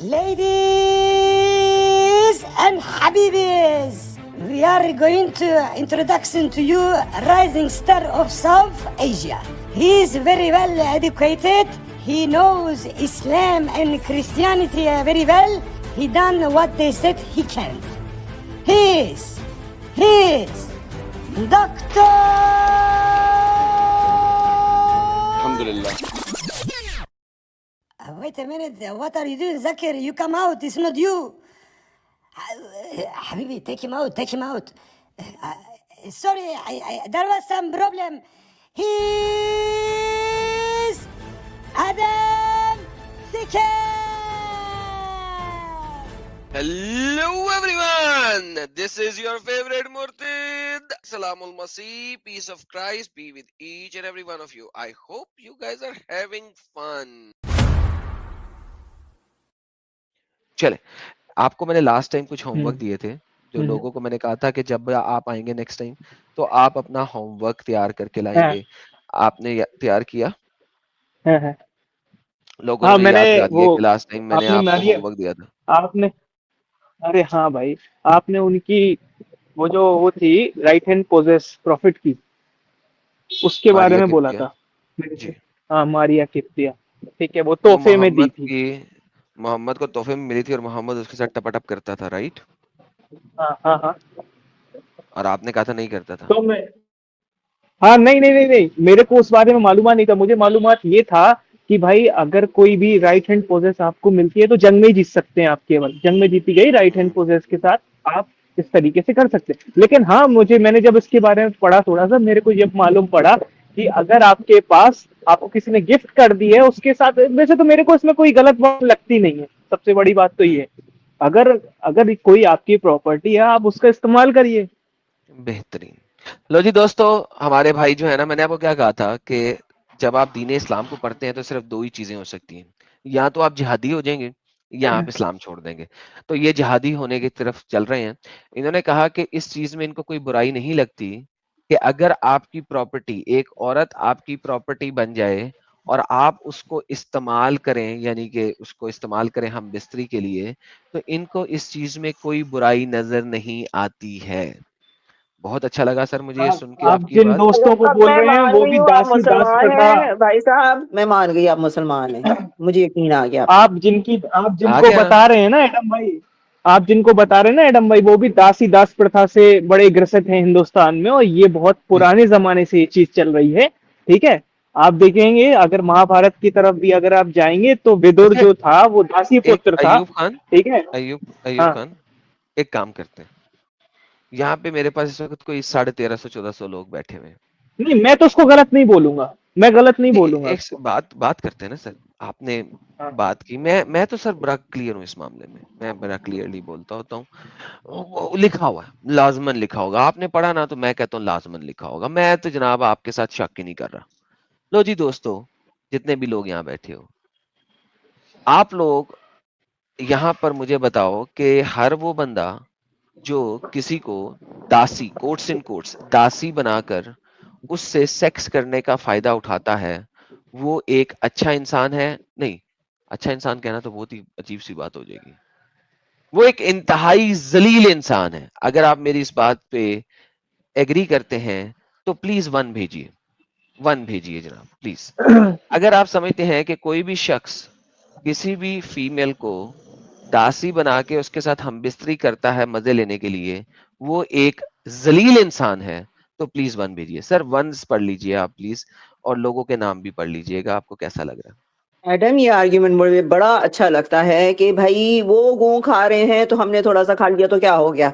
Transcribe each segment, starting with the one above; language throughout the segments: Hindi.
Ladies and Habibis, we are going to introduction to you rising star of South Asia. He is very well educated. He knows Islam and Christianity very well. He done what they said he can. He is Doctor. Alhamdulillah. Wait a minute, what are you doing, Zakir? You come out, it's not you. Habibi, take him out. Sorry, there was some problem. He's Adam Sikher. Hello everyone. This is your favorite Murtid. Salamul Masih. Peace of Christ be with each and every one of you. I hope you guys are having fun. चले, आपको मैंने लास्ट टाइम कुछ होमवर्क दिए थे जो लोगों को मैंने कहा था कि जब आप आएंगे नेक्स्ट टाइम तो आप अपना होमवर्क तैयार करके लाएंगे। आपने तैयार किया? लोगों ने मुझे याद दिला दिया कि लास्ट टाइम मैंने आपको होमवर्क दिया था। आपने, अरे हाँ भाई, आपने उनकी वो थी राइट हैंड पोजेस प्रॉफिट की, उसके बारे में बोला था जी। हाँ, मारिया किप्तिया, ठीक है, वो तोहफे में दी थी। मोहम्मद को तोहफे में मिली थी और मोहम्मद उसके साथ टपाटप करता था, राइट? हाँ। और आपने कहा था नहीं करता था। तो मैं नहीं, मेरे को उस बारे में मालूम नहीं था। मुझे मालूमात ये था कि भाई अगर कोई भी राइट हैंड पोजेस आपको मिलती है तो जंग में ही जीत सकते हैं आप। केवल जंग में जीती गई राइट हैंड पोजेस के साथ आप इस तरीके से कर सकते हैं। लेकिन हाँ, मैंने जब इसके बारे में पढ़ा थोड़ा सा, मेरे को ये मालूम पड़ा कि अगर आपके पास आपको किसी ने गिफ्ट कर दी है उसके साथ, वैसे तो मेरे को इसमें कोई गलत बात लगती नहीं है। सबसे बड़ी बात तो ये है, अगर कोई आपकी प्रॉपर्टी है आप उसका इस्तेमाल करिए। बेहतरीन। लो जी दोस्तों, हमारे भाई जो है ना, मैंने आपको क्या कहा था कि जब आप दीन इस्लाम को पढ़ते हैं तो सिर्फ दो ही चीजें हो सकती हैं, या तो आप जिहादी हो जाएंगे या आप इस्लाम छोड़ देंगे। तो ये जिहादी होने की तरफ चल रहे हैं। इन्होंने कहा कि इस चीज में इनको कोई बुराई नहीं लगती कि अगर आपकी प्रॉपर्टी, एक औरत आपकी प्रॉपर्टी बन जाए और आप उसको इस्तेमाल करें, यानी कि उसको इस्तेमाल करें हम बिस्तरी के लिए, तो इनको इस चीज में कोई बुराई नजर नहीं आती है। बहुत अच्छा लगा सर मुझे ये सुन के आप आपकी जिन बात। दोस्तों को बोल रहे हैं वो भी दास प्रथा। भाई साहब, मैं मान गई आप मुसलमान हैं, मुझे यकीन आ गया। आप जिनको बता रहे हैं ना एडम भाई, वो भी दास प्रथा से बड़े ग्रसित हैं हिंदुस्तान में, और ये बहुत पुराने जमाने से ये चीज चल रही है। ठीक है, आप देखेंगे अगर महाभारत की तरफ भी अगर आप जाएंगे तो विदुर जो था वो दासी पुत्र था। अयूब खान, ठीक है, अयूब खान, एक काम करते हैं, यहाँ पे मेरे पास इस वक्त कोई 1350-1400 लोग बैठे हुए हैं। नहीं, मैं तो उसको गलत नहीं बोलूंगा, मैं गलत नहीं बोलूंगा। एक बात करते हैं ना सर, आपने बात की, मैं तो सर बड़ा क्लियर हूँ इस मामले में, मैं बड़ा क्लियरली बोलता होता हूँ। लिखा हुआ है, लाजमन लिखा होगा, आपने पढ़ा ना, तो मैं कहता हूँ लाजमन लिखा होगा। मैं तो जनाब आपके साथ शक ही नहीं कर रहा। लो जी दोस्तों, जितने भी लोग यहाँ बैठे हो, आप लोग यहाँ पर मुझे बताओ कि हर वो बंदा जो किसी को दासी, कोट्स इन कोट्स, दासी बनाकर उससे सेक्स करने का फायदा उठाता है, वो एक अच्छा इंसान है? नहीं, अच्छा इंसान कहना तो बहुत ही अजीब सी बात हो जाएगी। वो एक इंतहाई जलील इंसान है। अगर आप मेरी इस बात पे एग्री करते हैं तो प्लीज वन भेजिए जनाब, प्लीज। अगर आप समझते हैं कि कोई भी शख्स किसी भी फीमेल को दासी बना के उसके साथ हम बिस्तरी करता है मजे लेने के लिए, वो एक जलील इंसान है, तो प्लीज वन भेजिए। सर वंस पढ़ लीजिए आप प्लीज, और लोगों के नाम भी पढ़ लीजिएगा। आपको कैसा लग रहा है? एडम, ये आर्ग्यूमेंट मुझे बड़ा अच्छा लगता है कि भाई वो गू खा रहे हैं तो हमने थोड़ा सा खा लिया तो क्या हो गया।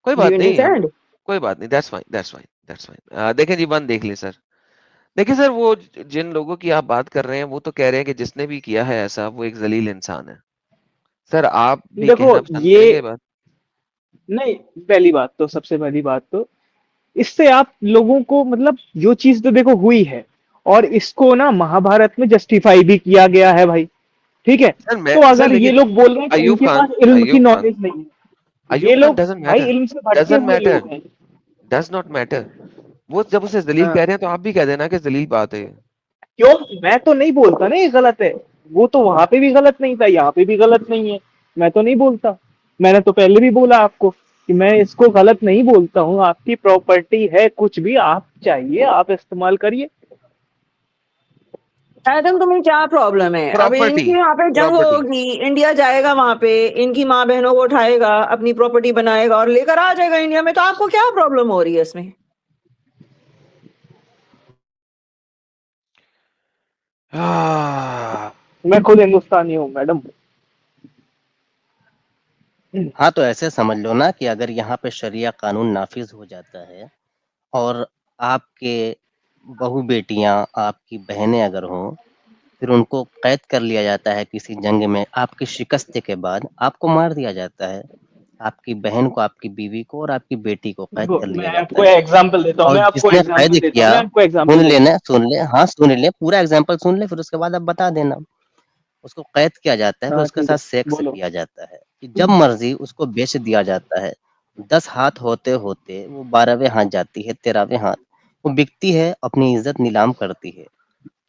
कोई बात नहीं, कोई बात नहीं, दैट्स फाइन। देखें जी, वन देख लें सर। देखिए सर, वो जिन लोगों की आप बात कर रहे हैं वो तो कह रहे हैं कि जिसने भी किया है ऐसा वो एक जलील इंसान है। सर आप भी कहना पसंद करेंगे बात? नहीं, सबसे पहली बात तो इससे आप लोगों को, मतलब जो चीज तो देखो हुई है, और इसको ना महाभारत में जस्टिफाई भी किया गया है भाई। ठीक है, तो अगर ये लोग बोल रहे हैं कि इनके पास इल्म की नॉलेज नहीं है, ये लोग भाई इल्म से भटके हुए लोग हैं। Does not matter. वो जब उसे जलील कह रहे हैं तो आप भी कह देना कि जलील बात है। क्यों? मैं तो नहीं बोलता ना ये गलत है, वो तो वहां पे भी गलत नहीं था, यहाँ पे भी गलत नहीं है। मैं तो नहीं बोलता, मैंने तो पहले भी बोला आपको कि मैं इसको गलत नहीं बोलता हूँ। आपकी प्रॉपर्टी है, कुछ भी आप चाहिए आप इस्तेमाल करिए। एडम, तुम्हें क्या प्रॉब्लम है? अब प्रॉपर्टी, इनकी यहाँ पे जंग प्रॉपर्टी। होगी, इंडिया जाएगा, वहां पे इनकी माँ बहनों को उठाएगा, अपनी प्रॉपर्टी बनाएगा और लेकर आ जाएगा इंडिया में, तो आपको क्या प्रॉब्लम हो रही है इसमें? मैं खुद हिंदुस्तानी हूँ मैडम। हाँ, तो ऐसे समझ लो ना कि अगर यहाँ पे शरिया कानून नाफिज हो जाता है और आपके बहू बेटियां, आपकी बहनें अगर हों, फिर उनको कैद कर लिया जाता है किसी जंग में, आपकी शिकस्त के बाद आपको मार दिया जाता है, आपकी बहन को, आपकी बीवी को और आपकी बेटी को कैद कर लिया मैं जाता आपको है। एग्जाम्पल देता हूँ, और मैं आपको जिसने कैद एग्जाम्पल देता हूँ, किया, मैं आपको सुन एग्जाम्पल देता लेना, सुन ले, हाँ सुन ले, पूरा एग्जाम्पल सुन ले, फिर उसके बाद आप बता देना। उसको कैद किया जाता है, हूँ। फिर हाँ उसके ठीक साथ है, सेक्स बोलो। किया जाता है कि जब मर्जी उसको बेच दिया जाता है। 10 हाथ होते होते वो 12वें हाथ जाती है, 13वें हाथ वो बिकती है, अपनी इज्जत नीलाम करती है।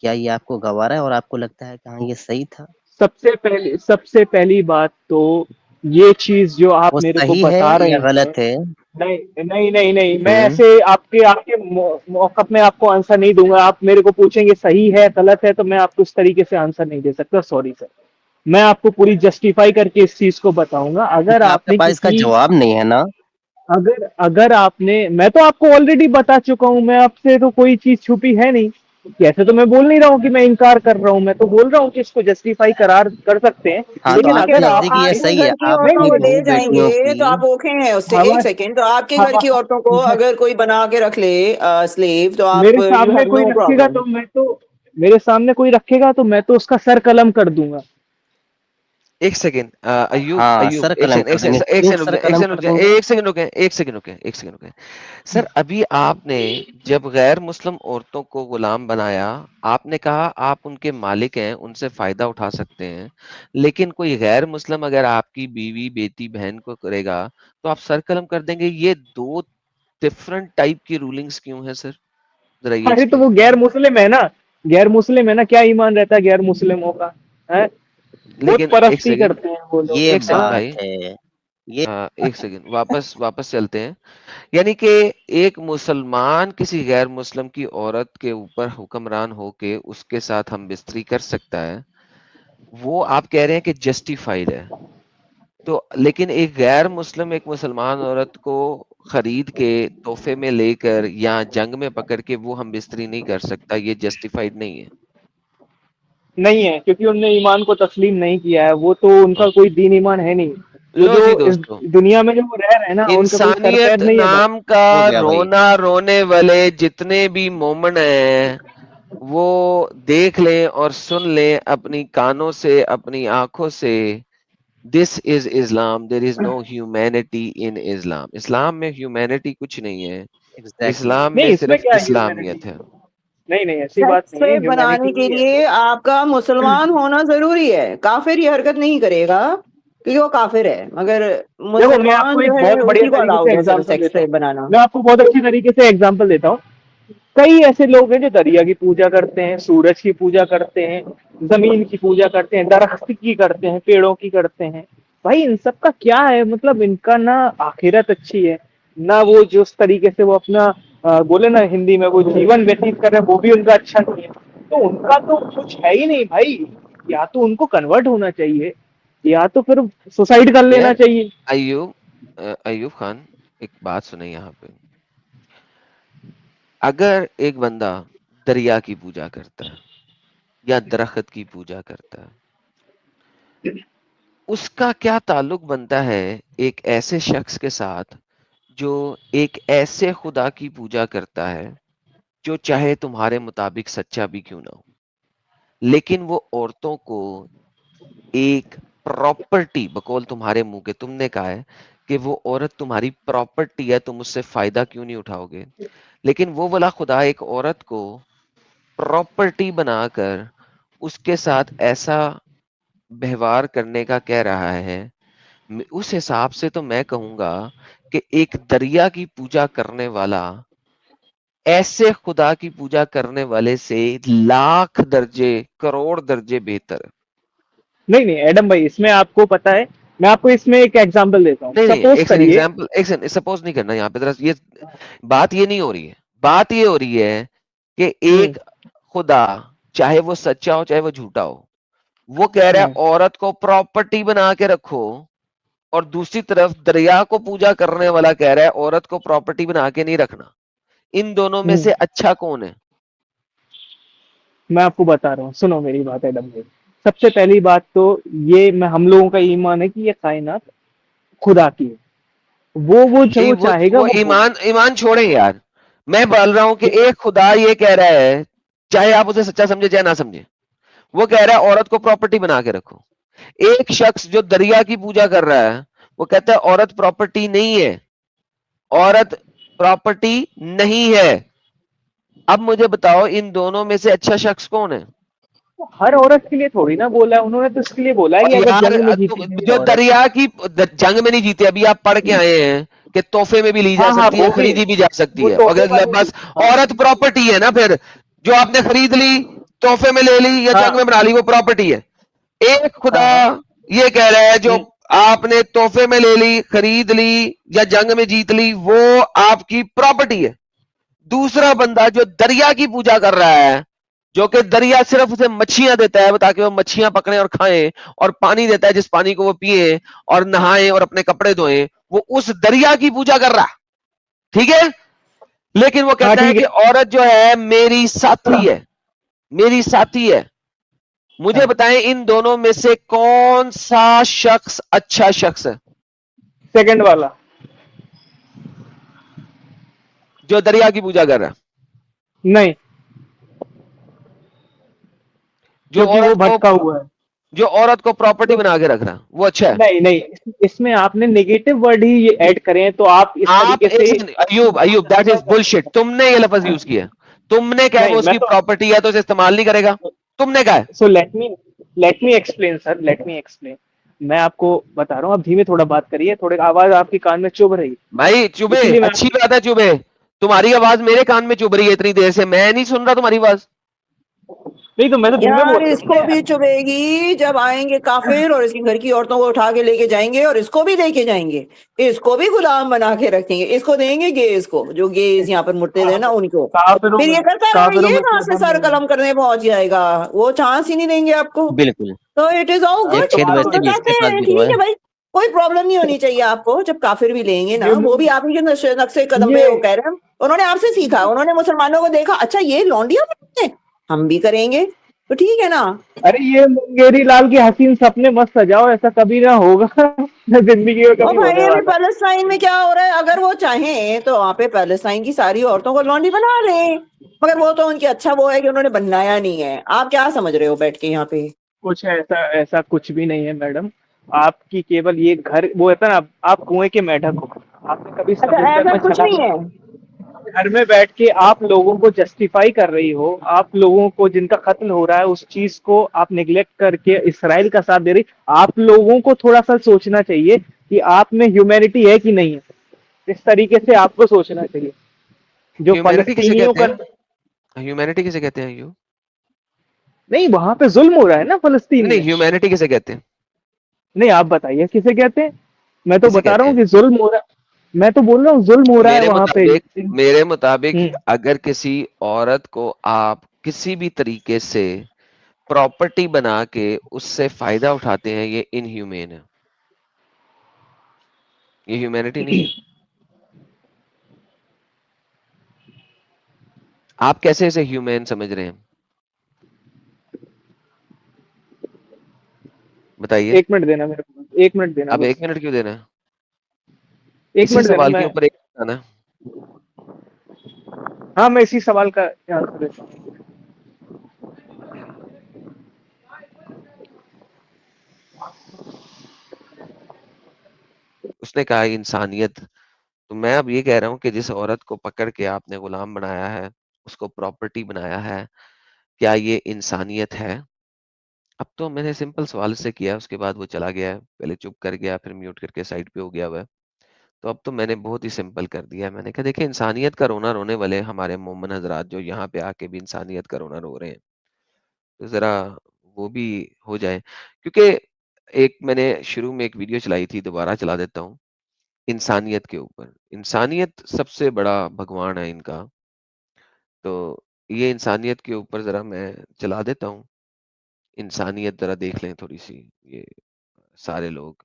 क्या ये आपको गवारा है और आपको लगता है कि हाँ ये सही था? सबसे पहली बात तो ये चीज जो आप वो मेरे को सही है बता रहे या हैं, गलत है? नहीं नहीं नहीं नहीं, मैं हम्म। ऐसे आपके आपके मौकफ में आपको आंसर नहीं दूंगा। आप मेरे को पूछेंगे सही है गलत है, तो मैं आपको इस तरीके से आंसर नहीं दे सकता, सॉरी सर। मैं आपको पूरी जस्टिफाई करके इस चीज को बताऊंगा। अगर क्योंकि आपके आपने पास इसका किसी, जवाब नहीं है ना। अगर अगर आपने, मैं तो आपको ऑलरेडी बता चुका हूँ, मैं आपसे तो कोई चीज छुपी है नहीं। ऐसे तो मैं बोल नहीं रहा हूँ कि मैं इनकार कर रहा हूँ, मैं तो बोल रहा हूँ कि इसको जस्टिफाई करार कर सकते हैं। हाँ, तो लेकिन आपके अगर तो आप नजदीक ये आपके सही है, घर की आप नहीं औरतों अपनी को नहीं, ले बहू बेटियों जाएंगे तो की। आप ओके हैं उससे? एक हवा सेकेंड, तो आपके घर हवा की औरतों को अगर कोई बना के रख ले स्लेव, तो आप मेरे यू सामने हैव कोई नो रखेगा प्रॉब्लम? तो मैं तो, मेरे सामने कोई रखेगा तो मैं तो उसका सर कलम कर दूंगा। एक सेकेंड, अयूब, हाँ, अयूब, सर एक कलम सेकंड, कर एक देंगे, सेकंड, एक क्यों सेकंड रुक सर जाए, एक कलम सेकंड रुक कर जाए, देंगे? एक सेकंड रुके, एक सेकंड रुके, एक सेकंड रुके। सर, अभी आपने जब गैर मुस्लिम औरतों को गुलाम बनाया, आपने कहा आप उनके मालिक हैं, उनसे फायदा उठा सकते हैं, लेकिन कोई गैर मुस्लिम अगर आपकी बीवी, बेटी, बहन को करेगा, तो आप सर कलम कर देंगे। ये दो डिफरेंट टाइप की रूलिंग्स क्यों है सर? जरा ये अरे तो एक्सप्लेन वो कीजिए। गैर मुस्लिम है ना, गैर मुस्लिम है ना, क्या ईमान रहता है गैर मुस्लिमों का? है, बुत लेकिन एक परस्ती सेकंड, करते हैं वो लोग। ये एक बात भाई, है, ये एक सेकंड, वापस वापस चलते हैं। यानी कि एक मुसलमान किसी गैर मुस्लिम की औरत के ऊपर हुक्मरान होके उसके साथ हम बिस्तरी कर सकता है, वो आप कह रहे हैं कि जस्टिफाइड है। तो लेकिन एक गैर मुस्लिम एक मुसलमान औरत को खरीद के तोहफे में लेकर या जंग में पकड़ के वो हम बिस्तरी नहीं कर सकता, ये जस्टिफाइड नहीं है। नहीं है, क्योंकि उनने ईमान को तस्लीम नहीं किया है, वो तो उनका कोई दीन ईमान है नहीं। वो लो जो जी इस दोस्तों, दुनिया में जो वो रह रहे हैं ना, उनका कोई सर पैर इंसानियत नहीं है भाई। नाम का हो गया भाई। रोना रोने वाले जितने भी मोमन हैं, वो देख लें और सुन लें अपनी कानों से, अपनी आंखों से। This is Islam, there is no humanity in Islam. Islam में ह्यूमैनिटी कुछ नहीं है, एग्जैक्टली। इस्लाम में नहीं, इसमें सिर्फ क्या ह्यूमैनिटी? इस्लामियत है। नहीं नहीं, ऐसी बात सेक्स नहीं है, बनाने ह्यूमैनिटी के नहीं है लिए इसमें। आपका मुसलमान होना जरूरी है? काफिर ये हरकत नहीं करेगा क्योंकि वो काफिर है, मगर देखो मैं आपको मुसलमान जो एक है बहुत बढ़िया उसी को तरीके से अलाउड है सिर्फ एग्जांपल सेक्स देता हूँ। बनाना। मैं आपको बहुत अच्छी तरीके से एग्जांपल देता हूँ। कई ऐसे लोग हैं जो दरिया की पूजा करते हैं, सूरज की पूजा करते हैं, जमीन की पूजा करते हैं, दरख्त की करते हैं, पेड़ों की करते हैं। भाई इन सब का क्या है मतलब? इनका ना आखिरत अच्छी है ना, वो जो उस तरीके से वो अपना बोले ना हिंदी में, वो जीवन व्यतीत कर रहे हैं, वो भी उनका अच्छा नहीं है। तो उनका तो कुछ है ही नहीं भाई। या तो उनको कन्वर्ट होना चाहिए, या तो फिर सुसाइड कर लेना यार चाहिए। अयूब, अयूब खान, एक बात सुने यहाँ पे। अगर एक बंदा दरिया की पूजा करता है या दरख्त की पूजा करता है, उसका क्या ताल्लुक बनता है एक ऐसे शख्स के साथ जो एक ऐसे खुदा की पूजा करता है जो चाहे तुम्हारे मुताबिक सच्चा भी क्यों ना हो, लेकिन वो औरतों को एक प्रॉपर्टी, बकौल तुम्हारे मुंह के तुमने कहा है कि वो औरत तुम्हारी प्रॉपर्टी है, तुम उससे फायदा क्यों नहीं उठाओगे, लेकिन वो वाला खुदा एक औरत को प्रॉपर्टी बनाकर उसके साथ ऐसा व्यवहार करने का कह रहा है। उस हिसाब से तो मैं कहूंगा कि एक दरिया की पूजा करने वाला ऐसे खुदा की पूजा करने वाले से लाख दर्जे, करोड़ दर्जे बेहतर है। नहीं नहीं एडम भाई, इसमें आपको पता है, मैं आपको इसमें एक एग्जांपल देता हूँ। नहीं नहीं, सपोज एक करिए, एग्जांपल, एक सपोज नहीं करना यहाँ पे, जरा ये बात ये नहीं हो रही है। बात ये हो रही है कि एक खुदा, चाहे वो सच्चा हो चाहे वो झूठा हो, वो कह रहा है औरत को प्रॉपर्टी बना के रखो, और दूसरी तरफ दरिया को पूजा करने वाला कह रहा है औरत को प्रॉपर्टी बना के नहीं रखना। इन दोनों में से अच्छा कौन है? मैं आपको बता रहा हूँ, सुनो मेरी बात एडम भाई। सबसे पहली बात तो ये, मैं हम लोगों का ईमान है कि ये कायनात खुदा की है, वो जो नहीं, वो चाहेगा वो वो होगा। ईमान ईमान छोड़े यार। मैं बोल रहा हूं कि एक खुदा ये कह रहा है, चाहे आप उसे सच्चा समझे चाहे ना समझे, वो कह रहा है औरत को प्रॉपर्टी बना के रखो। एक शख्स जो दरिया की पूजा कर रहा है, वो कहता है औरत प्रॉपर्टी नहीं है, औरत प्रॉपर्टी नहीं है। अब मुझे बताओ इन दोनों में से अच्छा शख्स कौन है? हर औरत के लिए थोड़ी ना बोला है, उन्होंने तो इसके लिए बोला है कि और अगर यार जंग में जीती गई जो औरत। दरिया की जंग में नहीं जीते, अभी आप पढ़ के आए हैं कि तोहफे में भी ली जा हाँ हाँ, सकती है, वो भी, खरीदी भी जा सकती वो है, तोहफे अगर वाली भी, बस हाँ औरत प्रॉपर्टी है ना, फिर जो आपने खरीद ली, तोहफे में ले ली या जंग हाँ में बना ली, वो प्रॉपर्टी है। एक खुदा हाँ ये कह रहा है जो हम्म, आपने तोहफे में ले ली, खरीद ली या जंग में जीत ली, वो आपकी प्रॉपर्टी है। दूसरा बंदा जो दरिया की पूजा कर रहा है, जो कि दरिया सिर्फ उसे मच्छियां देता है ताकि वो मच्छियां पकड़े और खाएं, और पानी देता है जिस पानी को वो पिए और नहाएं और अपने कपड़े धोएं, वो उस दरिया की पूजा कर रहा है। ठीक है, लेकिन वो हाँ कहता है ठीक कि औरत जो है मेरी साथी है। है, मेरी साथी है। मुझे हाँ, बताएं इन दोनों में से कौन सा शख्स अच्छा शख्स है? सेकंड वाला। जो दरिया की पूजा कर रहा है, नहीं, जो क्योंकि वो औरत को भटका हुआ है। जो औरत को प्रॉपर्टी तो बना के रख रहा है, वो अच्छा है। नहीं नहीं, इसमें आपने नेगेटिव वर्ड ही ये ऐड करे हैं, तो आप इस आप तरीके एक से second, Ayub Ayub, that is bullshit. तुमने ये लफ्ज यूज किया, तुमने कहा नहीं, वो मैं उसकी तो, प्रॉपर्टी है तो उसे इस्तेमाल नहीं करेगा, तुमने कहा है। So let me explain sir, let me explain. मैं आपको बता रहा हूँ, आप धीमे थोड़ा बात करिए, थोड़ी आवाज आपके कान में चुभ रही, भाई चुबे, इसीलिए मैं अच्छी बात है चुबे, तुम्हारी आवाज मेरे कान में चुभ रही है इतनी देर से, मैं नहीं सुन रहा तुम्हारी आवाज। नहीं तो मैं तो धीमे यार बोल रहा इसको हूँ भी ना। चुभेगी जब आएंगे काफिर और इसके घर की औरतों को उठा के लेके जाएंगे और इसको भी लेके जाएंगे, इसको भी गुलाम बना के रखेंगे, इसको देंगे गेज को, जो गेज यहाँ पर मुर्ते देना उनको। काफिरों फिर में, ये करता रहेगा, काफिरों ये में कहाँ तो से हम सर नहीं कलम करने पहुंच जाएगा, वो चांस ही नहीं देंगे आपको। बिल्कुल। तो इट इज ऑल ये एक गुड, तो छेद बात हम हो वैसे तो भी गई। कहते इसके पास हैं भी तो ठीक है। है भाई, कोई प्रॉब्लम नहीं होनी चाहिए आपको। जब काफिर भी लेंगे ना, ये वो भी आप ही के नक्शे कदम पे ये वो कह रहे हैं, उन्होंने आपसे सीखा, उन्होंने मुसलमानों को देखा, अच्छा ये लौंडिया बनाते हैं, हम भी करेंगे, तो ठीक है ना। अरे ये मुंगेरी लाल के हसीन सपने मत सजाओ, ऐसा कभी ना होगा ना जिंदगी में ओ कभी भाई होने अभी वाला है। पैलेस्टाइन में क्या हो रहा है, अगर वो चाहें तो वहां पे पैलेस्टाइन की सारी औरतों को लौंडी बना लें, मगर वो तो उनकी अच्छा वो है कि उन्होंने बनाया नहीं है। आप क्या समझ रहे हो बैठ के यहाँ पे? कुछ ऐसा ऐसा कुछ भी नहीं है मैडम। आपकी केवल ये घर वो होता है ना, आप कुएं के मेंढक हो। आपने कभी अच्छा समुद्र ऐसा में कुछ नहीं छलांग, है। घर में बैठ के आप लोगों को जस्टिफाई कर रही हो, आप लोगों को जिनका कत्ल हो रहा है उस चीज को आप निगलेक्ट करके इसराइल का साथ दे रही। आप लोगों को थोड़ा सा सोचना चाहिए कि आप में ह्यूमैनिटी है कि नहीं है। इस तरीके से आपको सोचना चाहिए। जो ह्यूमैनिटी किसे फलस्तीनियों कहते का, हैं? ह्यूमैनिटी किसे कहते हैं यू? नहीं वहां पे जुल्म हो रहा है ना फलस्तीन नहीं, में। ह्यूमैनिटी किसे कहते हैं? नहीं आप बताइए किसे कहते हैं। मैं तो किसे बता रहा कहते हूँ हैं? कि जुल्म हो रहा, मैं तो बोल रहा हूँ जुल्म हो रहा है मेरे वहां पे। मुताबिक, मेरे मुताबिक हम्म, अगर किसी औरत को आप किसी भी तरीके से प्रॉपर्टी बना के उससे फायदा उठाते हैं, ये इनह्यूमेन है, ये ह्यूमैनिटी नहीं है। आप कैसे इसे ह्यूमैन समझ रहे हैं, बताइए। 1 मिनट देना मेरे को, 1 मिनट देना अब बस, 1 मिनट क्यों देना है? 1 मिनट इसी देना सवाल के मैं। ऊपर एक आना। हाँ मैं इसी सवाल का आंसर देता हूँ। उसने कहा इंसानियत। तो मैं अब ये कह रहा हूं कि जिस औरत को पकड़ के आपने गुलाम बनाया है, उसको प्रॉपर्टी बनाया है, क्या ये इंसानियत है? अब तो मैंने सिंपल सवाल से किया, उसके बाद वो चला गया है, पहले चुप कर गया फिर म्यूट करके साइड पे हो गया हुआ है। तो अब तो मैंने बहुत ही सिंपल कर दिया है, मैंने कहा देखिए इंसानियत का रोना रोने वाले हमारे मोमन हजरात जो यहाँ पे आके भी इंसानियत का रोना रो रहे हैं, तो जरा वो भी हो जाए, क्योंकि एक मैंने शुरू में एक वीडियो चलाई थी, दोबारा चला देता हूँ, इंसानियत के ऊपर। इंसानियत सबसे बड़ा भगवान है इनका, तो ये इंसानियत के ऊपर ज़रा मैं चला देता हूँ। इंसानियत ज़रा देख लें थोड़ी-सी, ये सारे लोग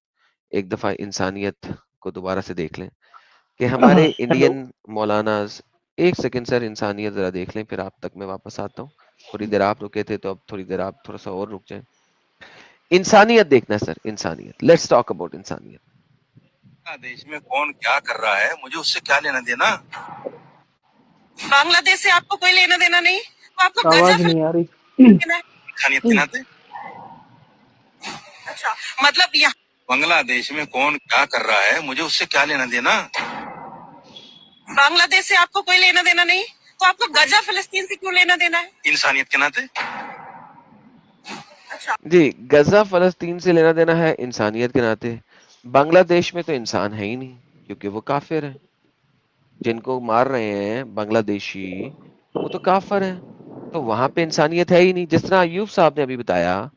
एक दफ़ा इंसानियत को दोबारा से देख लें कि हमारे हेलो। इंडियन मौलानाज़, 1 सेकंड सर, इंसानियत ज़रा देख लें, फिर आप तक मैं वापस आता हूँ। थोड़ी देर आप रुके थे, तो अब थोड़ी देर आप थोड़ा-सा और रुक जाएँ। इंसानियत देखना है सर, इंसानियत। लेट्स टॉक अबाउट इंसानियत। देश में कौन क्या कर रहा है मुझे उससे क्या लेना देना। बांग्लादेश से आपको कोई लेना देना नहीं, तो आपको आवाज गजब नहीं आ रही। लेना है इंसानियत के नाते। अच्छा, मतलब यहाँ बांग्लादेश में कौन क्या कर रहा है मुझे उससे क्या लेना देना। बांग्लादेश से आपको कोई लेना देना नहीं, तो आपको गजा फिलिस्तीन से क्यों लेना देना है इंसानियत के नाते। अच्छा, जी, गज़ा फ़लस्तीन से लेना देना है इंसानियत के नाते। बांग्लादेश में तो इंसान है ही नहीं, क्योंकि वो काफ़िर हैं। जिनको मार रहे हैं बांग्लादेशी, वो तो काफ़िर हैं। तो वहाँ पे इंसानियत है ही नहीं। जिस तरह अय्यूब साहब ने अभी बताया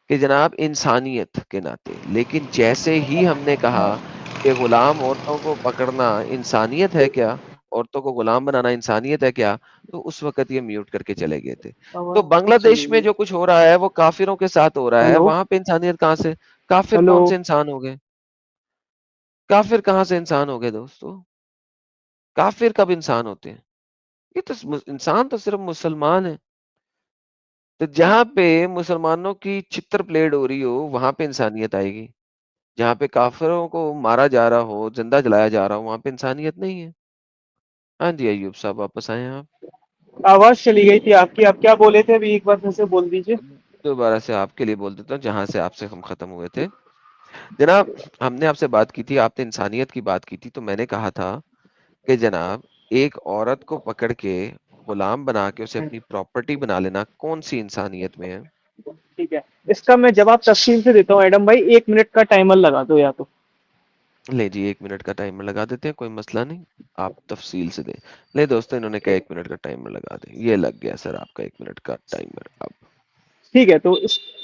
कि जनाब इंसानियत के नाते, लेकिन जैसे ही हमने कहा कि गुलाम औरतों को पकड़ना इंसानियत है क्या? औरतों को गुलाम बनाना इंसानियत है क्या? तो उस वक़्त ये म्यूट करके चले गए थे। तो आवाज चली बांग्लादेश में गई। जो कुछ हो रहा है, वो काफ़िरों के साथ हो रहा है, हेलो। वहाँ पे इंसानियत कहाँ से? काफ़िर हेलो। कौन से इंसान हो गए? काफ़िर कहाँ से इंसान हो गए दोस्तों? काफ़िर कब इंसान होते हैं? ये तो इंसान तो सिर्फ मुसलमान है। तो जहाँ पे मुसलमानों की छितर परेड हो रही हो, वहाँ पे इंसानियत आएगी। जहाँ पे काफ़िरों को मारा जा रहा हो, जिंदा जलाया जा रहा हो, वहाँ पे इंसानियत नहीं है। हाँ जी, अय्यूब साहब वापस आए हैं आप। आवाज चली गई थी आपकी, आप क्या बोले थे अभी एक बार फिर से बोल दीजिए। दोबारा से आपके लिए बोल देता हूँ, जहाँ से आपसे हम खत्म हुए थे। जनाब, हमने आपसे बात की थी, आपने इंसानियत की बात की थी, तो मैंने कहा था कि जनाब, एक औरत को पकड़ के गुलाम बना के उसे अपनी प्रॉपर्टी बना लेना कौन सी इंसानियत में है? ठीक है, इसका मैं जवाब तफसील से देता हूँ एडम भाई, 1 मिनट का टाइमर लगा दो या तो। ले जी, 1 मिनट का टाइमर लगा देते हैं, कोई मसला नहीं। आप तफसील से दें। ले दोस्तों, इन्होंने कहा 1 मिनट का टाइमर लगा दें। ये लग गया सर आपका 1 मिनट का टाइमर अब। ठीक है, तो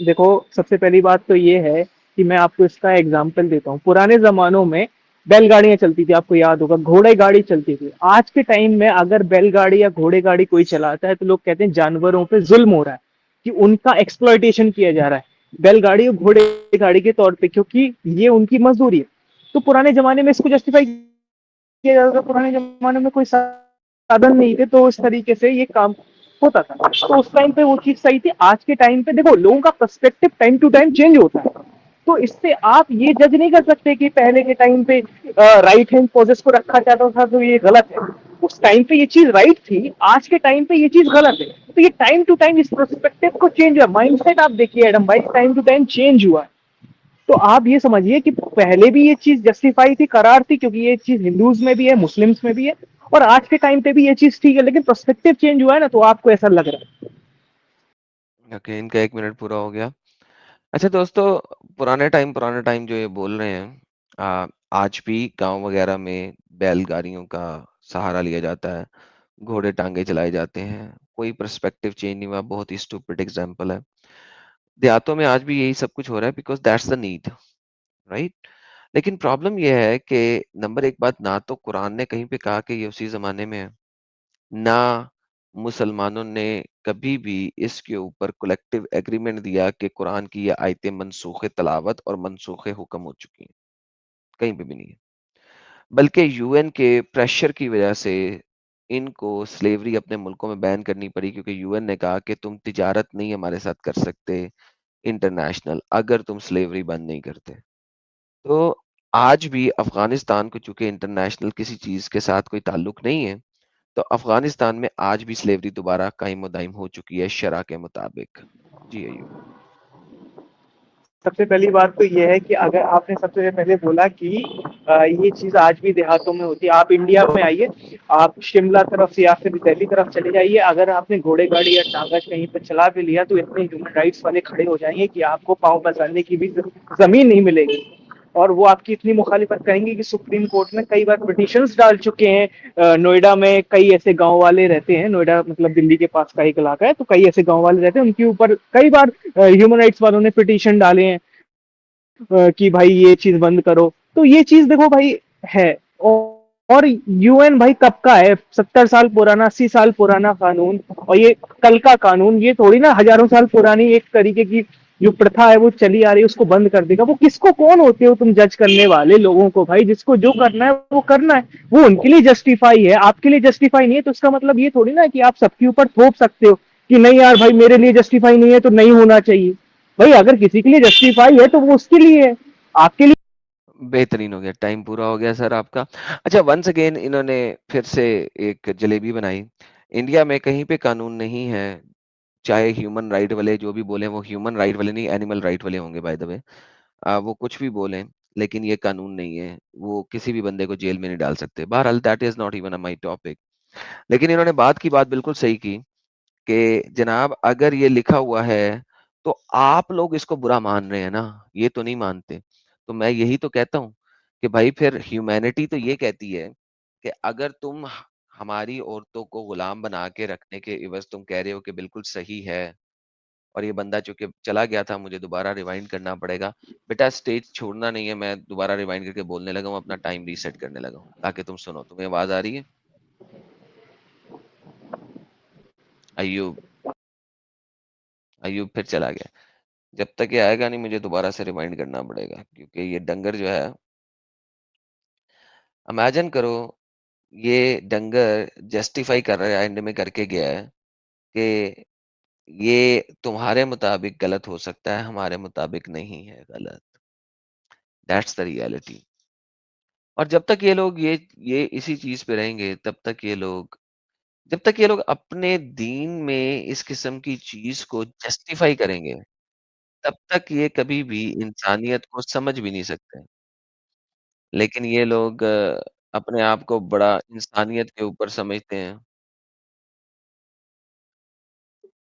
देखो, सबसे पहली बात तो ये है कि मैं आपको इसका एग्जाम्पल देता हूँ। पुराने जमानों में बैलगाड़ियां चलती थी, आपको याद होगा, घोड़े गाड़ी चलती थी। आज के टाइम में अगर बैलगाड़ी या घोड़े गाड़ी कोई चलाता है तो लोग कहते हैं जानवरों पे जुल्म हो रहा है, कि उनका एक्सप्लॉयटेशन किया जा रहा है बैलगाड़ी और घोड़े गाड़ी के तौर पे, क्योंकि ये उनकी मजदूरी है। तो पुराने जमाने में इसको जस्टिफाई किया जाता था। पुराने जमाने में कोई साधन नहीं थे, तो इस तरीके से ये काम होता था। तो उस टाइम पे वो चीज सही थी। आज के टाइम पे देखो, लोगों का perspective time to time change होता है, तो इससे आप ये जज नहीं कर सकते कि पहले के टाइम पे राइट हैंड पोजेस को रखा जाता था तो ये गलत है। उस टाइम पे ये चीज राइट थी, आज के टाइम पे ये चीज गलत है। तो ये टाइम टू टाइम इस पर्सपेक्टिव को चेंज हुआ। माइंडसेट आप देखिए एडम भाई, टाइम टू टाइम चेंज हुआ है। तो आप ये समझिए कि पहले भी ये चीज जस्टिफाई थी, करार थी, क्योंकि ये चीज हिंदूज में भी है, मुस्लिम्स में भी है, और आज के टाइम पे भी ये चीज ठीक है, लेकिन पर्सपेक्टिव चेंज हुआ है ना, तो आपको ऐसा लग रहा है। ओके, इनका 1 मिनट पूरा हो गया। अच्छा दोस्तों, पुराने टाइम जो ये बोल रहे हैं, आज भी गांव वगैरह में बैलगाड़ियों का सहारा लिया जाता है, घोड़े टांगे चलाए जाते हैं, कोई पर्सपेक्टिव चेंज नहीं हुआ। बहुत ही स्टूपिड एग्जांपल है। देहातों में आज भी यही सब कुछ हो रहा है, because that's the need, right? लेकिन प्रॉब्लम यह है कि नंबर एक बात, ना तो कुरान ने कहीं पे कहा कि ये उसी जमाने में है, ना मुसलमानों ने कभी भी इसके ऊपर कलेक्टिव एग्रीमेंट दिया कि कुरान की ये आयतें मनसूख तलावत और मनसूख हुक्म हो चुकी हैं। कहीं पे भी नहीं है। बल्कि यूएन के प्रेशर की वजह से इनको स्लेवरी अपने मुल्कों में बैन करनी पड़ी, क्योंकि यूएन ने कहा कि तुम तिजारत नहीं हमारे साथ कर सकते इंटरनेशनल, अगर तुम स्लेवरी बंद नहीं करते। तो आज भी अफगानिस्तान को चूंकि इंटरनेशनल किसी चीज के साथ कोई ताल्लुक नहीं है, तो अफगानिस्तान में आज भी स्लेवरी दोबारा कायम व दायम हो चुकी है शरा के मुताबिक। जी अय्यूब। सबसे पहली बात तो ये है कि अगर आपने सबसे पहले बोला कि ये चीज आज भी देहातों में होती है, आप इंडिया में आइए, आप शिमला तरफ या फिर दिल्ली तरफ चले जाइए, अगर आपने घोड़े गाड़ी या टांगा कहीं पर चला भी लिया तो इतने ह्यूमन राइट्स वाले खड़े हो जाएंगे कि आपको पाँव पसारने की भी जमीन नहीं मिलेगी। और वो आपकी इतनी मुखालिफत करेंगे कि सुप्रीम कोर्ट में कई बार पिटिशंस डाल चुके हैं। नोएडा में कई ऐसे गांव वाले रहते हैं, नोएडा मतलब दिल्ली के पास का एक इलाका है, तो कई ऐसे गांव वाले रहते हैं, उनके ऊपर कई बार ह्यूमन राइट्स वालों ने पिटिशन डाले हैं कि भाई ये चीज बंद करो। तो ये चीज देखो भाई है। और यूएन भाई कब का है? 70 साल पुराना, 80 साल पुराना कानून। और ये कल का कानून, ये थोड़ी ना हजारों साल पुरानी एक तरीके की जो प्रथा है वो चली आ रही है, उसको बंद कर देगा। वो किसको, कौन होते हो तुम जज करने वाले लोगों को? भाई जिसको जो करना है वो करना है, वो उनके लिए जस्टिफाई है, आपके लिए जस्टिफाई नहीं है। तो इसका मतलब ये थोड़ी ना कि आप सबके ऊपर थोप सकते हो कि नहीं यार भाई मेरे लिए जस्टिफाई नहीं है तो नहीं होना चाहिए। भाई अगर किसी के लिए जस्टिफाई है तो वो उसके लिए है, आपके लिए। बेहतरीन हो गया, टाइम पूरा हो गया सर आपका। अच्छा, वंस अगेन इन्होंने फिर से एक जलेबी बनाई। इंडिया में कहीं पे कानून नहीं है, चाहे ह्यूमन राइट वाले जो भी बोले, वो ह्यूमन राइट वाले नहीं, एनिमल राइट वाले होंगे बाय द वे। वो कुछ भी बोलें, लेकिन ये कानून नहीं है, वो किसी भी बंदे को जेल में नहीं डाल सकते। बहरहाल that is not even my topic. लेकिन इन्होंने बात की बात बिल्कुल सही की कि जनाब अगर ये लिखा हुआ है तो आप लोग इसको बुरा मान रहे हैं ना, ये तो नहीं मानते। तो मैं यही तो कहता हूँ कि भाई फिर ह्यूमैनिटी तो ये कहती है कि अगर तुम हमारी औरतों को गुलाम बना के रखने के इवज तुम कह रहे हो कि बिल्कुल सही है, और ये बंदा चूंकि चला गया था, मुझे दोबारा रिवाइंड करना पड़ेगा। बेटा स्टेज छोड़ना नहीं है, मैं दोबारा रिवाइंड करके बोलने लगा हूँ, अपना टाइम रीसेट करने लगा हूँ ताकि तुम सुनो। तुम्हें आवाज आ रही है? अयूब, अयूब फिर चला गया। जब तक ये आएगा नहीं मुझे दोबारा से रिमाइंड करना पड़ेगा, क्योंकि ये डंगर जो है, इमेजिन करो, ये डंगर जस्टिफाई कर रहा है, एंड में करके गया है कि ये तुम्हारे मुताबिक गलत हो सकता है, हमारे मुताबिक नहीं है गलत। That's the reality. और जब तक ये लोग ये इसी चीज पे रहेंगे, जब तक ये लोग अपने दीन में इस किस्म की चीज को जस्टिफाई करेंगे, तब तक ये कभी भी इंसानियत को समझ भी नहीं सकते। लेकिन ये लोग अपने आप को बड़ा इंसानियत के ऊपर समझते हैं।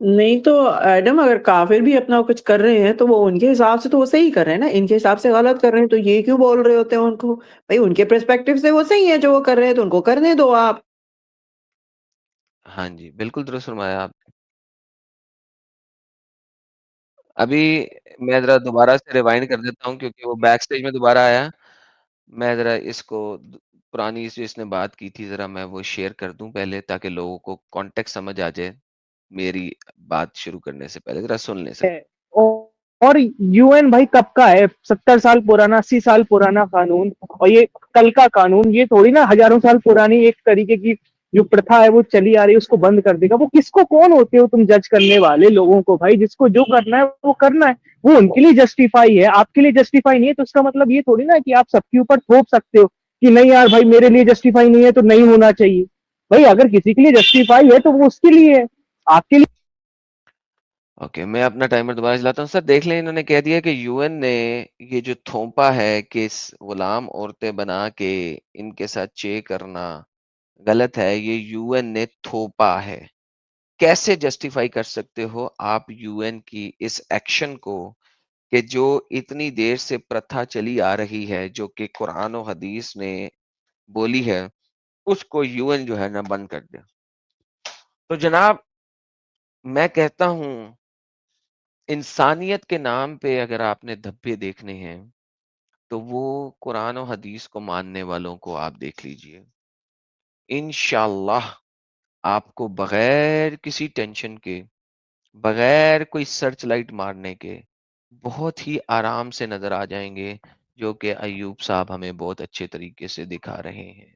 नहीं तो एडम, अगर काफिर भी अपना कुछ कर रहे हैं तो वो उनके हिसाब से तो वो सही कर रहे हैं ना, इनके हिसाब से गलत कर रहे हैं, तो ये क्यों बोल रहे होते हैं उनको? भाई उनके पर्सपेक्टिव से वो सही है जो वो कर रहे हैं, तो उनको करने दो आप। हाँ जी, बिल्कुल दुरुस्त फरमाया आपने। अभी मैं ज़रा दोबारा से रिवाइंड कर देता हूँ क्योंकि वो बैक स्टेज में दोबारा आया। मैं ज़रा इसको पुरानी जो इसने बात की थी, ज़रा मैं वो शेयर कर दूँ पहले, ताकि लोगों को कॉन्टेक्स्ट समझ आ जाए मेरी बात शुरू करने से पहले। ज़रा सुन लें सर। है। और यूएन भाई कब का है? 70 साल पुराना, 80 साल पुराना कानून। और ये कल का कानून, ये थोड़ी ना हजारों साल पुरानी एक तरीके की जो प्रथा है वो चली आ रही है, उसको बंद कर देगा। वो किसको, कौन होते हो तुम जज करने वाले लोगों को? भाई जिसको जो करना है वो करना है, वो उनके लिए जस्टिफाई है, आपके लिए जस्टिफाई नहीं है। तो इसका मतलब ये थोड़ी ना कि आप सबके ऊपर थोप सकते हो कि नहीं यार भाई मेरे लिए जस्टिफाई नहीं है तो नहीं होना चाहिए। भाई अगर किसी के लिए जस्टिफाई है तो वो उसके लिए है, आपके लिए। ओके, मैं अपना टाइमर दोबारा चलाता हूँ। सर देख लें, इन्होंने कह दिया कि यूएन ने ये जो थोपा है कि गुलाम औरतें बना के इनके साथ चे करना गलत है, ये यूएन ने थोपा है। कैसे जस्टिफाई कर सकते हो आप यूएन की इस एक्शन को कि जो इतनी देर से प्रथा चली आ रही है, जो कि कुरान और हदीस ने बोली है, उसको यूएन जो है ना बंद कर दे। तो जनाब मैं कहता हूँ, इंसानियत के नाम पे अगर आपने धब्बे देखने हैं, तो वो कुरान और हदीस को मानने वालों को आप देख लीजिए। इंशाअल्लाह आपको बगैर किसी टेंशन के, बगैर कोई सर्च लाइट मारने के, बहुत ही आराम से नजर आ जाएंगे, जो कि अयूब साहब हमें बहुत अच्छे तरीके से दिखा रहे हैं।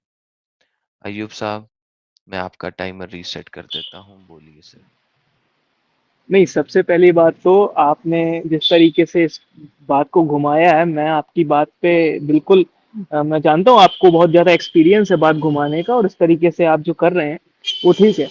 अयूब साहब, मैं आपका टाइमर रीसेट कर देता हूँ, बोलिए सर। नहीं, सबसे पहली बात तो आपने जिस तरीके से इस बात को घुमाया है, मैं आपकी बात पे बिल्कुल मैं जानता हूँ आपको बहुत ज़्यादा एक्सपीरियंस है बात घुमाने का, और इस तरीके से आप जो कर रहे हैं वो ठीक है।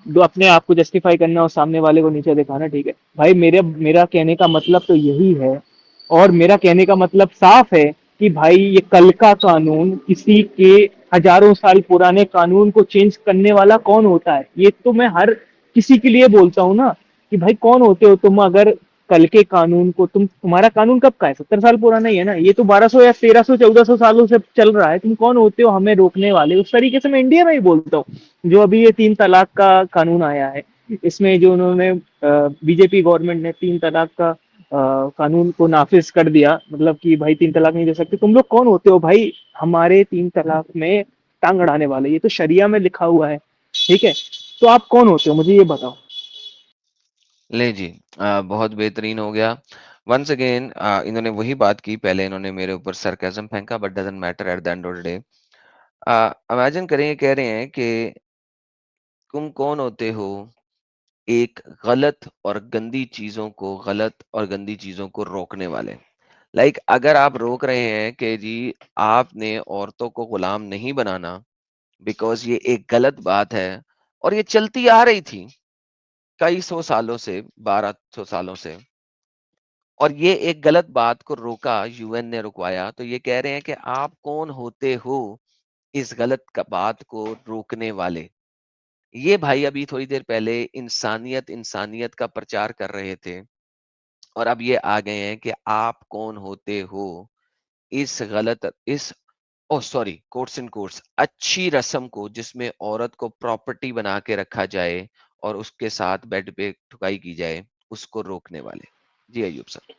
जो अपने आप को जस्टिफाई करना और सामने वाले को नीचे दिखाना ठीक है। भाई मेरे मेरा कहने का मतलब तो यही है, और मेरा कहने का मतलब साफ है कि भाई ये कल का कानून किसी के हजारों साल पुराने कानून को चेंज करने वाला कौन होता है? ये तो मैं हर किसी के लिए बोलता हूँ ना कि भाई कौन होते हो तुम? अगर कल के कानून को तुम्हारा कानून कब का है? 70 साल पुराना ही है ना, ये तो 1200 या 1300 1400 सालों से चल रहा है। तुम कौन होते हो हमें रोकने वाले? उस तरीके से मैं इंडिया में ही बोलता हूँ। जो अभी ये 3 तलाक का कानून आया है, इसमें जो उन्होंने बीजेपी गवर्नमेंट ने 3 तलाक का कानून को नाफिज कर दिया, मतलब कि भाई 3 तलाक नहीं दे सकते। तुम लोग कौन होते हो भाई हमारे 3 तलाक में टांग अड़ाने वाले? ये तो शरिया में लिखा हुआ है, ठीक है? तो आप कौन होते हो मुझे ये बताओ। ले जी, बहुत बेहतरीन हो गया। वंस अगेन इन्होंने वही बात की, पहले इन्होंने मेरे ऊपर सरकाज़म फेंका, but doesn't matter at the end of the day. Imagine करें, ये कह रहे हैं कि तुम कौन होते हो एक गलत और गंदी चीज़ों को रोकने वाले। लाइक अगर आप रोक रहे हैं कि जी आपने औरतों को गुलाम नहीं बनाना, बिकॉज़ ये एक गलत बात है और ये चलती आ रही थी कई सौ सालों से, 1200 सालों से, और ये एक गलत बात को रोका, यूएन ने रुकवाया, तो ये कह रहे हैं कि आप कौन होते हो इस गलत बात को रोकने वाले। ये भाई अभी थोड़ी देर पहले इंसानियत इंसानियत का प्रचार कर रहे थे, और अब ये आ गए हैं कि आप कौन होते हो इस गलत इस oh sorry, quotes and quotes, अच्छी रस्म को जिसमें औरत को प्रॉपर्टी बना के रखा जाए और उसके साथ बेड पे ठुकाई की जाए, उसको रोकने वाले। जी अयूब सर।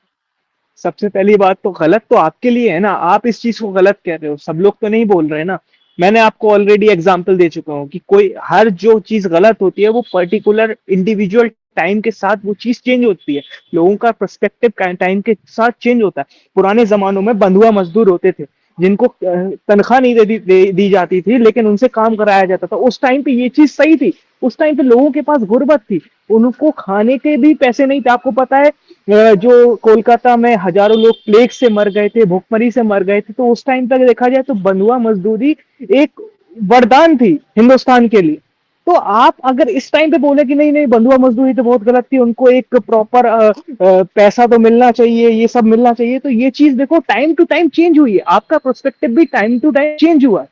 सबसे पहली बात तो गलत तो आपके लिए है ना, आप इस चीज को गलत कह रहे हो, सब लोग तो नहीं बोल रहे ना। मैंने आपको ऑलरेडी एग्जांपल दे चुका हूँ कि कोई हर जो चीज गलत होती है वो पर्टिकुलर इंडिविजुअल टाइम के साथ वो चीज चेंज होती है। लोगों का पर्सपेक्टिव टाइम के साथ चेंज होता है। पुराने जमानों में बंधुआ मजदूर होते थे जिनको तनख्वाह नहीं दी जाती थी, लेकिन उनसे काम कराया जाता था। उस टाइम पे ये चीज सही थी। उस टाइम पे लोगों के पास गुर्बत थी, उनको खाने के भी पैसे नहीं थे। आपको पता है जो कोलकाता में हजारों लोग प्लेग से मर गए थे, भुखमरी से मर गए थे, तो उस टाइम तक देखा जाए तो बंधुआ मजदूरी एक वरदान थी हिंदुस्तान के लिए। तो आप अगर इस टाइम पे बोले कि नहीं नहीं बंधुआ मजदूरी तो बहुत गलत थी, उनको एक प्रॉपर पैसा तो मिलना चाहिए, ये सब मिलना चाहिए, तो ये चीज देखो टाइम टू टाइम चेंज हुई है। आपका प्रोस्पेक्टिव भी टाइम टू टाइम चेंज हुआ है।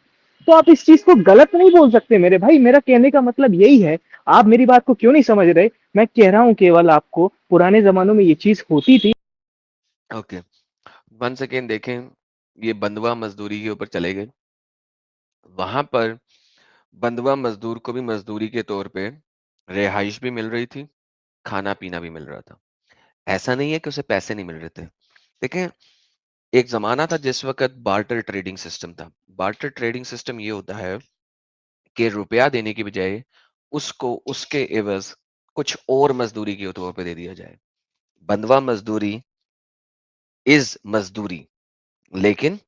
तो आप इस चीज को गलत नहीं बोल सकते मेरे भाई। मेरा कहने का मतलब यही है। आप मेरी बात को क्यों नहीं समझ रहे? मैं कह रहा हूं केवल आपको, पुराने जमानों में ये चीज होती थी। ओके, वन सेकेंड देखें, ये बंधुआ मजदूरी के ऊपर चले गए। वहां पर बंधुआ मजदूर को भी मजदूरी के तौर पे रिहाइश भी मिल रही थी, खाना पीना भी मिल रहा था। ऐसा नहीं है कि उसे पैसे नहीं मिल रहे थे। देखें, एक जमाना था जिस वक्त बार्टर ट्रेडिंग सिस्टम था। बार्टर ट्रेडिंग सिस्टम ये होता है कि रुपया देने की बजाय उसको उसके एवज कुछ और मजदूरी के तौर पे दे दिया जाए। बंधवा मजदूरी इज मजदूरी, लेकिन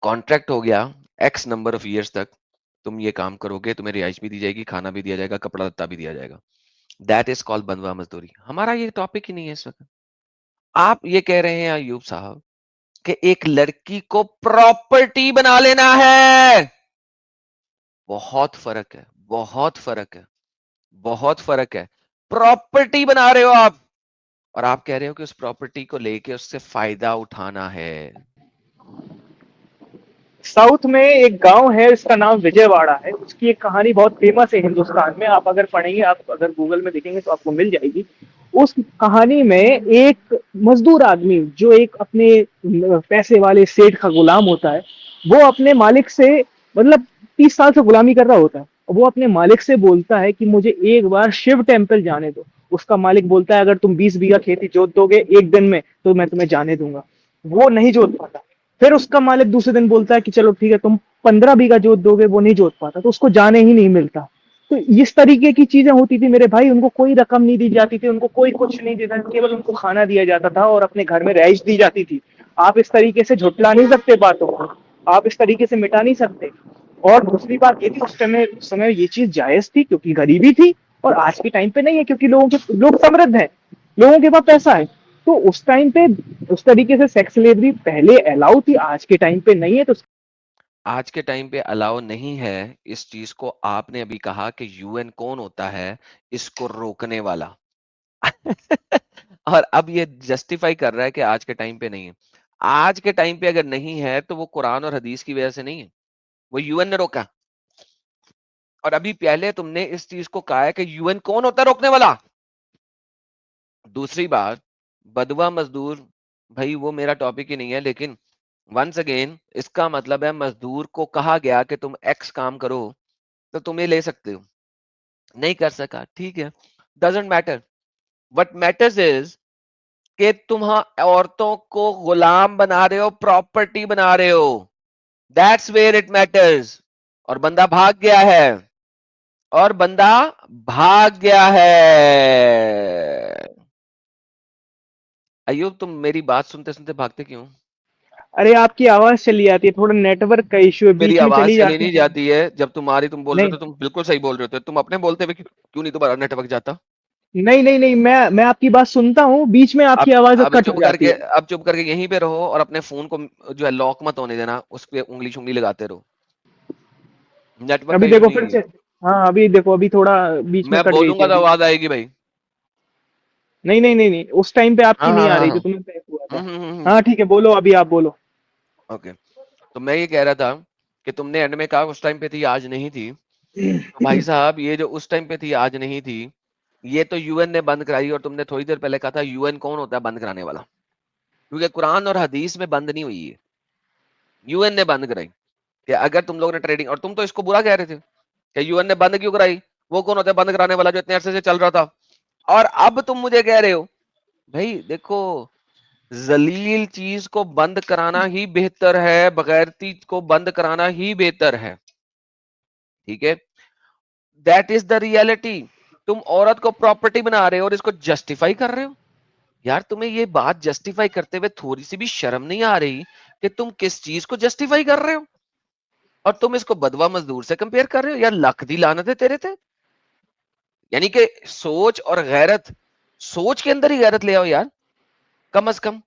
कॉन्ट्रैक्ट हो गया एक्स नंबर ऑफ ईयर्स तक, तुम ये काम करोगे, तुम्हें रिहाइश भी दी जाएगी, खाना भी दिया जाएगा, कपड़ा लत्ता भी दिया जाएगा। दैट इज कॉल्ड बंधवा मजदूरी। हमारा ये टॉपिक ही नहीं है इस वक्त। आप ये कह रहे हैं अयूब साहब कि एक लड़की को प्रॉपर्टी बना लेना है। बहुत फर्क है, बहुत फर्क है, बहुत फर्क है। प्रॉपर्टी बना रहे हो आप, और आप कह रहे हो कि उस प्रॉपर्टी को लेके उससे फायदा उठाना है। साउथ में एक गांव है, इसका नाम विजयवाड़ा है। उसकी एक कहानी बहुत फेमस है हिंदुस्तान में। आप अगर पढ़ेंगे, आप अगर गूगल में देखेंगे तो आपको मिल जाएगी। उस कहानी में एक मजदूर आदमी जो एक अपने पैसे वाले सेठ का गुलाम होता है, वो अपने मालिक से मतलब 30 साल से गुलामी कर रहा होता है। वो अपने मालिक से बोलता है कि मुझे एक बार शिव टेम्पल जाने दो। उसका मालिक बोलता है अगर तुम 20 बीघा खेती जोत दोगे एक दिन में तो मैं तुम्हें जाने दूंगा। वो नहीं जोत पाता। फिर उसका मालिक दूसरे दिन बोलता है कि चलो ठीक है तुम 15 बीघा जोत दोगे। वो नहीं जोत पाता, तो उसको जाने ही नहीं मिलता। तो इस तरीके की चीजें होती थी मेरे भाई। उनको कोई रकम नहीं दी जाती थी, उनको कोई कुछ नहीं देता, केवल उनको खाना दिया जाता था और अपने घर में रहाइश दी जाती थी। आप इस तरीके से झुटला नहीं सकते बातों को, आप इस तरीके से मिटा नहीं सकते। और दूसरी बात ये थी, उस समय ये चीज जायज थी क्योंकि गरीबी थी, और आज के टाइम पे नहीं है क्योंकि लोग समृद्ध हैं, लोगों के पास पैसा है। तो उस टाइम पे उस तरीके से सेक्स स्लेवरी पहले अलाउ थी, आज के टाइम पे नहीं है। तो आज के टाइम पे अलाउ नहीं है इस चीज को। आपने अभी कहा कि यूएन कौन होता है इसको रोकने वाला। और अब ये जस्टिफाई कर रहा है कि आज के टाइम पे नहीं है। आज के टाइम पे अगर नहीं है तो वो कुरान और हदीस की वजह से नहीं है, वो यूएन ने रोका। और अभी पहले तुमने इस चीज को कहा है कि यूएन कौन होता है रोकने वाला। दूसरी बात, बदवा मजदूर, भाई वो मेरा टॉपिक ही नहीं है, लेकिन वंस अगेन इसका मतलब है मजदूर को कहा गया कि तुम एक्स काम करो तो तुम ये ले सकते हो, नहीं कर सका, ठीक है, doesn't matter. What matters is कि तुम औरतों को गुलाम बना रहे हो, प्रॉपर्टी बना रहे हो, दैट्स वेयर इट मैटर्स। और बंदा भाग गया है, और बंदा भाग गया है। अयूब तुम मेरी बात सुनते सुनते भागते क्यों? अरे आपकी आवाज चली जाती है, थोड़ा नेटवर्क का इश्यू है, मेरी बीच में आवाज चली चली जाती नहीं है। जाती है, जब तुम्हारी तुम बोल रहे नहीं हो तो तुम बिल्कुल सही बोल रहे हो, तुम अपने बोलते हुए क्यों नहीं तुम्हारा नेटवर्क जाता? नहीं नहीं नहीं, मैं आपकी बात सुनता हूँ, बीच में आपकी आवाज अब कट हो चुप जाती करके, है। अब चुप करके यहीं पे रहो और अपने फोन को जो है लॉक मत होने देना, उस पे उंगली शुंगली लगाते रहो, नेटवर्क का अभी इशू देखो नहीं फिर है से। ये। हाँ अभी देखो, अभी थोड़ा बीच में मैं कट गई थी बोलूंगा तो अभी। आवाज आएगी भाई। नहीं नहीं नहीं नहीं, उस टाइम पे आपकी हाँ नहीं हाँ आ हाँ रही थी, हाँ। तुम्हें बैक हुआ था। हम्म। हाँ ठीक है, बोलो अभी, आप बोलो। ओके, तो मैं ये कह रहा था कि तुमने एंड में कहा उस टाइम पे थी आज नहीं थी, तो भाई साहब ये जो उस टाइम पे थी आज नहीं थी, ये तो यूएन ने बंद कराई, और तुमने थोड़ी देर पहले कहा था यूएन कौन होता है बंद कराने वाला, क्योंकि कुरान और हदीस में बंद नहीं हुई है, यूएन ने बंद कराई। कि अगर तुम लोग ने ट्रेडिंग, और तुम तो इसको बुरा कह रहे थे कि यूएन ने बंद क्यों कराई, वो कौन होता है बंद कराने वाला जो इतने अरसे से चल रहा था, और अब तुम मुझे कह रहे हो, भाई देखो, जलील चीज को बंद कराना ही बेहतर है, बगैरती को बंद कराना ही बेहतर है, ठीक है, दैट इज द रियलिटी। तुम औरत को प्रॉपर्टी बना रहे हो और इसको जस्टिफाई कर रहे हो। यार तुम्हें ये बात जस्टिफाई करते हुए थोड़ी सी भी शर्म नहीं आ रही कि तुम किस चीज को जस्टिफाई कर रहे हो, और तुम इसको बदवा मजदूर से कंपेयर कर रहे हो? यार लख दी लानत है तेरे थे। यानी कि सोच और गैरत, सोच के अंदर ही गैरत ले आओ यार, कम अज कम।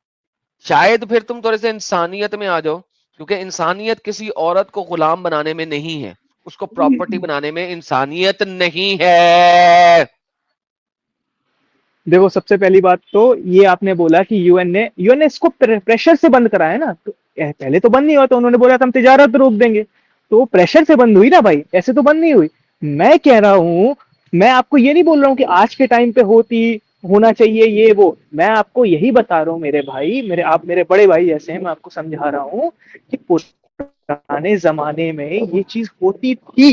शायद फिर तुम थोड़े से इंसानियत में आ जाओ, क्योंकि इंसानियत किसी औरत को गुलाम बनाने में नहीं है, उसको प्रॉपर्टी बनाने में इंसानियत नहीं है। देखो सबसे पहली बात तो ये आपने बोला कि यूएन ने इसको प्रेशर से बंद कराया ना, तो पहले तो बंद नहीं हुआ, तो उन्होंने बोला था हम तिजारत रोक देंगे, तो प्रेशर से बंद हुई ना भाई, ऐसे तो बंद नहीं हुई। मैं कह रहा हूं, मैं आपको ये नहीं बोल रहा हूँ कि आज के टाइम पे होना चाहिए ये वो, मैं आपको यही बता रहा हूँ मेरे भाई, आप मेरे बड़े भाई जैसे हैं, मैं आपको समझा रहा हूँ कि पुराने जमाने में ये चीज होती थी,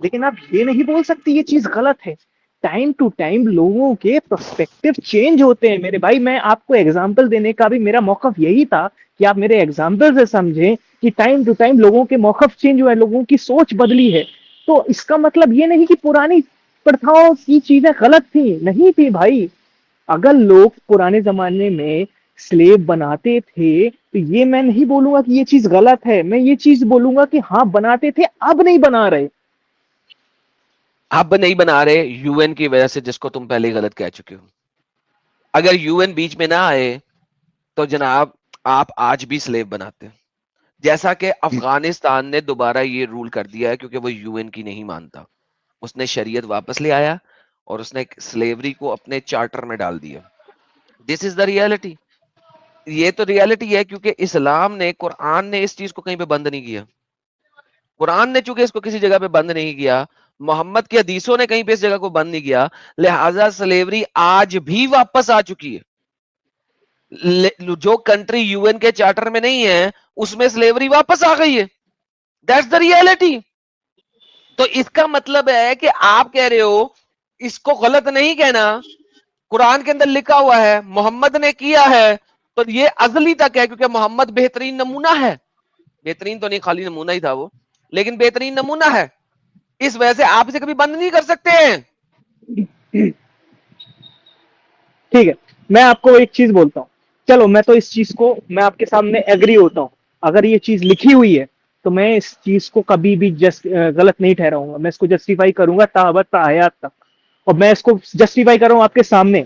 लेकिन आप ये नहीं बोल सकते ये चीज गलत है। टाइम टू टाइम लोगों के पर्सपेक्टिव चेंज होते हैं मेरे भाई, मैं आपको एग्जांपल देने का भी मेरा मौकफ यही था कि आप मेरे एग्जांपल से समझें कि टाइम टू टाइम लोगों के मौकफ चेंज हुए, लोगों की सोच बदली है। तो इसका मतलब ये नहीं कि पुरानी प्रथाओं की चीजें गलत थी, नहीं थी भाई। अगर लोग पुराने जमाने में स्लेव बनाते थे तो ये मैं नहीं बोलूंगा कि ये चीज गलत है, मैं ये चीज बोलूंगा कि हाँ बनाते थे, अब नहीं बना रहे। अब नहीं बना रहे यूएन की वजह से, जिसको तुम पहले ही गलत कह चुके हो। अगर यूएन बीच में ना आए तो जनाब आप आज भी स्लेव बनाते, जैसा कि अफगानिस्तान ने दोबारा ये रूल कर दिया है, क्योंकि वो यूएन की नहीं मानता, उसने शरीयत वापस ले आया और उसने स्लेवरी को अपने चार्टर में डाल दिया। दिस इज द रियलिटी, ये तो रियलिटी है, क्योंकि इस्लाम ने, कुरान ने इस चीज को कहीं पे बंद नहीं किया। कुरान ने चूंकि इसको किसी जगह पे बंद नहीं किया, मोहम्मद की हदीसों ने कहीं पे इस जगह को बंद नहीं किया, लिहाजा स्लेवरी आज भी वापस आ चुकी है। जो कंट्री यूएन के चार्टर में नहीं है उसमें स्लेवरी वापस आ गई है, दैट्स द रियलिटी। तो इसका मतलब है कि आप कह रहे हो इसको गलत नहीं कहना, कुरान के अंदर लिखा हुआ है, मोहम्मद ने किया है, तो ये अजली तक है, क्योंकि मोहम्मद बेहतरीन नमूना है। बेहतरीन तो नहीं, खाली नमूना ही था वो, लेकिन बेहतरीन नमूना है, इस वजह से आप इसे कभी बंद नहीं कर सकते हैं। ठीक है, मैं आपको एक चीज बोलता हूँ, चलो मैं तो इस चीज को मैं आपके सामने एग्री होता हूँ, अगर ये चीज लिखी हुई है तो मैं इस चीज को कभी भी गलत नहीं ठहराऊंगा, मैं इसको जस्टिफाई करूंगा ताबत हयात तक, और मैं इसको जस्टिफाई कर रहा हूँ आपके सामने।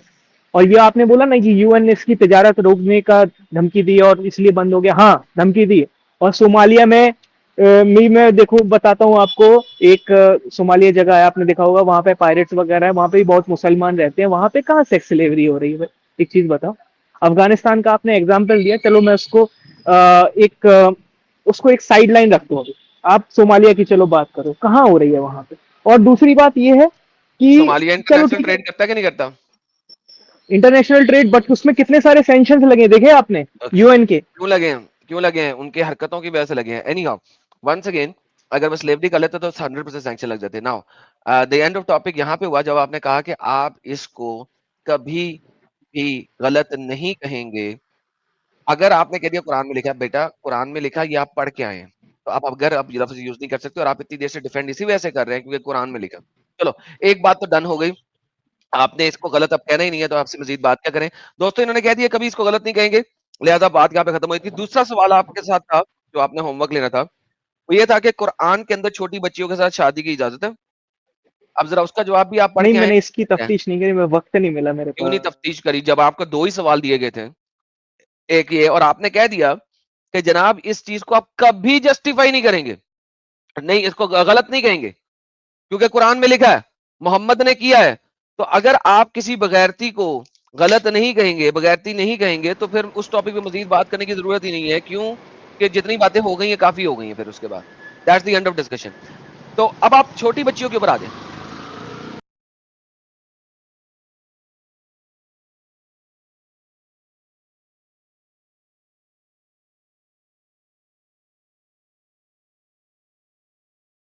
और ये आपने बोला ना कि यूएन ने इसकी तजारत रोकने का धमकी दी और इसलिए बंद हो गया, हाँ धमकी दी। और सोमालिया में मैं देखो बताता हूँ आपको, एक सोमालिया जगह है, आपने देखा होगा, वहां पे पायरेट्स वगैरह है, वहां पे भी बहुत मुसलमान रहते हैं, वहां पे कहाँ सेक्स स्लेवरी हो रही है? एक चीज बताओ। अफगानिस्तान का आपने एग्जाम्पल दिया, चलो मैं उसको उसको एक साइड लाइन रखता हूँ, आप सोमालिया की चलो बात करो, कहाँ हो रही है वहां पे? और दूसरी बात ये है कि सोमालिया चलो इंटरनेशनल ठीक है, ट्रेड करता है कि नहीं करता? इंटरनेशनल ट्रेड, बट उसमें कितने सारे सैंक्शंस लगे देखे आपने यूएन के? क्यों लगे हैं? उनके हरकतों की वजह से लगे हैं। एनी हाउ, वंस अगेन, अगर मैं स्लेवरी कर लेता तो 100% सैंक्शन लग जाते। Now the end of topic यहाँ पे हुआ जब आपने कहा कि आप इसको कभी भी गलत नहीं कहेंगे। अगर आपने कह दिया कुरान में लिखा है, बेटा कुरान में लिखा, ये आप पढ़ के आए हैं, तो आप अगर आप लफ्ज यूज नहीं कर सकते और आप इतनी देर से डिफेंड इसी वजह से कर रहे हैं क्योंकि कुरान में लिखा। चलो एक बात तो डन हो गई, आपने इसको गलत अब कहना ही नहीं है, तो आपसे मजीद बात क्या करें। दोस्तों इन्होंने कह दिया कभी इसको गलत नहीं कहेंगे, लिहाजा बात यहाँ पे खत्म हुई थी। दूसरा सवाल आपके साथ था जो आपने होमवर्क लेना था, वो ये था कि कुरान के अंदर छोटी बच्चियों के साथ शादी की इजाजत है। अब जरा उसका जवाब भी आप पढ़ नहीं, के आए। मैंने इसकी तफ्तीश नहीं करी, मैं वक्त नहीं मिला मेरे क्यों नहीं पास। तफ्तीश करी जब आपको 2 ही सवाल दिए गए थे, एक ये और आपने कह दिया कि जनाब इस चीज को आप कभी जस्टिफाई नहीं करेंगे, नहीं इसको गलत नहीं कहेंगे क्योंकि कुरान में लिखा है, मोहम्मद ने किया है। तो अगर आप किसी बगैरती को गलत नहीं कहेंगे, बगैरती नहीं कहेंगे, तो फिर उस टॉपिक पे मजीद बात करने की जरूरत ही नहीं है। क्यों कि जितनी बातें हो गई हैं काफी हो गई हैं फिर उसके बाद। That's the end of discussion. तो अब आप छोटी बच्चियों के ऊपर आ जाए।